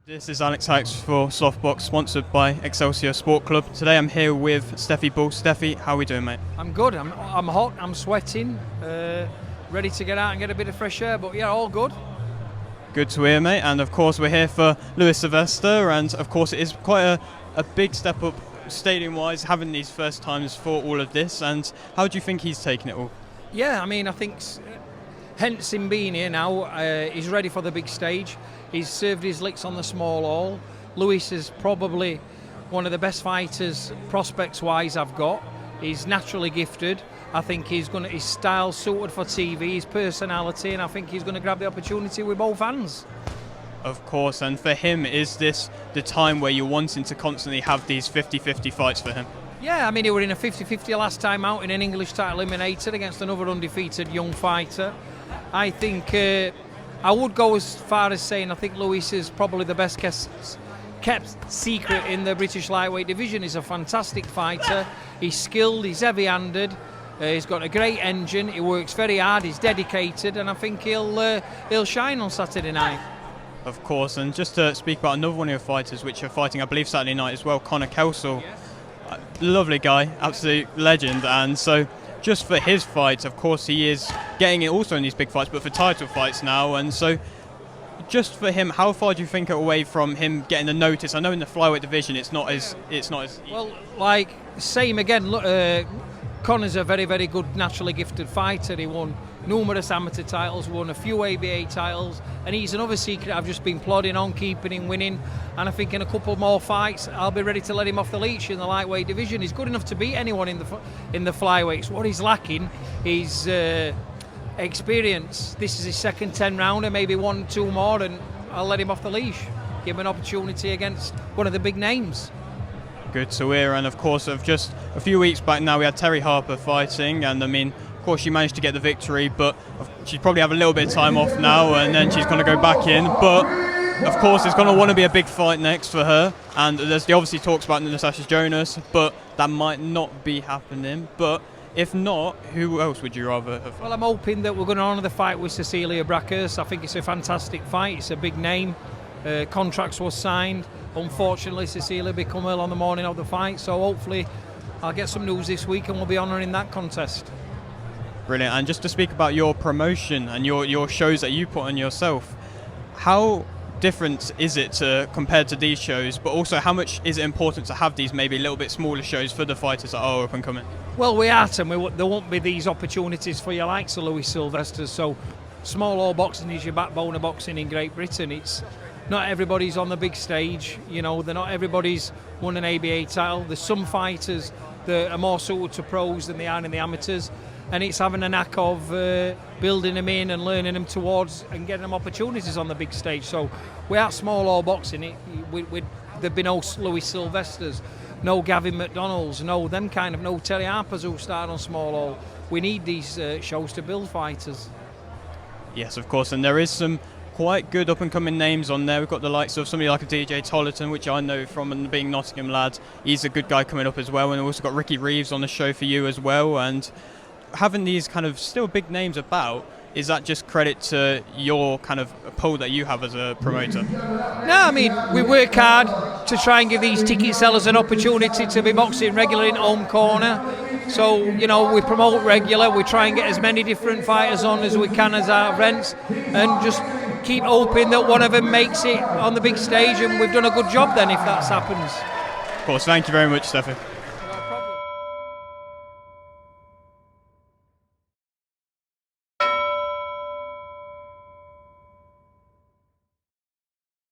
This is Alex Hikes for Slothbox, sponsored by Excelsior Sport Club. Today I'm here with Stefy Bull. Stefy, how are we doing, mate? I'm good. I'm hot. I'm sweating. Ready to get out and get a bit of fresh air. But yeah, all good. Good to hear, mate. And of course we're here for Lewis Sylvester, and of course it is quite a big step up stadium-wise, having these first times for all of this. And how do you think he's taken it all? Yeah, I mean, I think hence him being here now, he's ready for the big stage. He's served his licks on the small hall. Lewis is probably one of the best fighters prospects-wise I've got. He's naturally gifted. I think his style suited for TV, his personality, and I think he's going to grab the opportunity with both hands. Of course, and for him, is this the time where you're wanting to constantly have these 50-50 fights for him? Yeah, I mean, he were in a 50-50 last time out in an English title eliminator against another undefeated young fighter. I think I would go as far as saying I think Lewis is probably the best kept secret in the British lightweight division. He's a fantastic fighter. He's skilled, he's heavy-handed, he's got a great engine, he works very hard, he's dedicated, and I think he'll shine on Saturday night. Of course, and just to speak about another one of your fighters, which are fighting, I believe, Saturday night as well, Connor Kelsall. Yes. Lovely guy, absolute legend, and so just for his fight, of course, he is getting it also in these big fights, but for title fights now, and so just for him, how far do you think away from him getting the notice? I know in the flyweight division it's not as well, like same again. Look, Connor's a very, very good, naturally gifted fighter. He won numerous amateur titles, won a few ABA titles, and he's another secret I've just been plodding on, keeping him winning. And I think in a couple more fights, I'll be ready to let him off the leash in the lightweight division. He's good enough to beat anyone in the flyweights. What he's lacking is experience. This is his second 10-rounder, maybe 1-2 more, and I'll let him off the leash. Give him an opportunity against one of the big names. Good to hear, and of course, of just a few weeks back now, we had Terri Harper fighting, and I mean, of course, she managed to get the victory, but she'd probably have a little bit of time off now, and then she's going to go back in. But of course, it's going to want to be a big fight next for her, and there's the obviously talks about Natasha Jonas, but that might not be happening. But if not, who else would you rather have? Well, I'm hoping that we're going to honour the fight with Cecilia Brakhurst. I think it's a fantastic fight. It's a big name. Contracts were signed. Unfortunately, Cecilia became ill on the morning of the fight, so hopefully I'll get some news this week and we'll be honouring that contest. Brilliant. And just to speak about your promotion and your shows that you put on yourself, how different is it compared to these shows, but also how much is it important to have these maybe a little bit smaller shows for the fighters that are up and coming? Well, we are, and there won't be these opportunities for your likes of Lewis Sylvester, so small hall boxing is your backbone of boxing in Great Britain. It's not everybody's on the big stage, not everybody's won an ABA title. There's some fighters that are more suited to pros than they are in the amateurs, and it's having a knack of building them in and learning them towards and getting them opportunities on the big stage. So without small hall boxing, there'd be no Lewis Sylvesters, no Gavin McDonald's, no Terri Harpers who start on small hall. We need these shows to build fighters. Yes, of course, and there is some quite good up-and-coming names on there. We've got the likes of somebody like a DJ Tollerton, which I know from being Nottingham lad. He's a good guy coming up as well, and we've also got Ricky Reeves on the show for you as well. And having these kind of still big names about, is that just credit to your kind of pull that you have as a promoter? No, I mean, we work hard to try and give these ticket sellers an opportunity to be boxing regularly in home corner. So, we promote regular, we try and get as many different fighters on as we can as our friends, and just keep hoping that one of them makes it on the big stage, and we've done a good job then if that happens. Of course, thank you very much, Stefy.